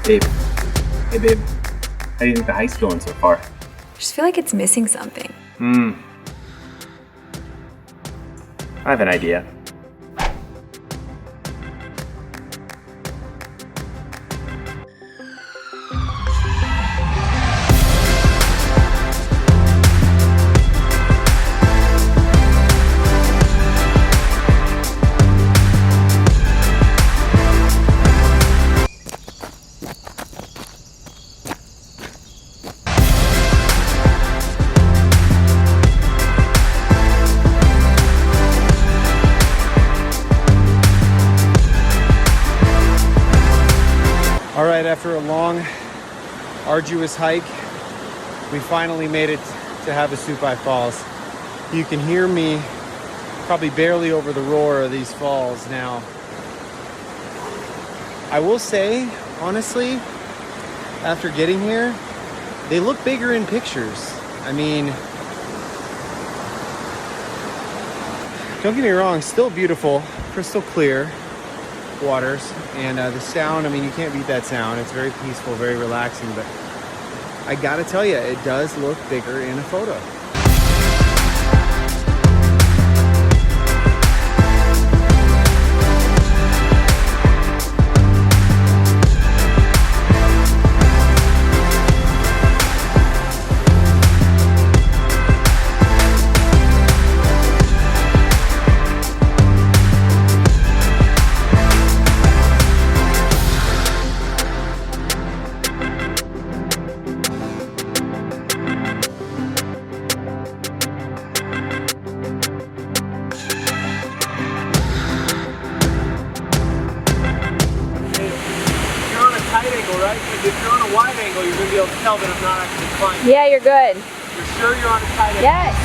Babe. Hey, babe. How do you think the hike's going so far? I just feel like it's missing something. I have an idea. All right, after a long, arduous hike, we finally made it to Havasupai Falls. You can hear me probably barely over the roar of these falls now. I will say, honestly, after getting here, they look bigger in pictures. I mean, don't get me wrong, still beautiful, crystal clear waters, and the sound, I mean, you can't beat that sound. It's very peaceful, very relaxing, but I gotta tell you, it does look bigger in a photo. Right? Because if you're on a wide angle, you're going to be able to tell that I'm not actually climbing. Yeah, you're good. You're sure you're on a tight angle? Yes.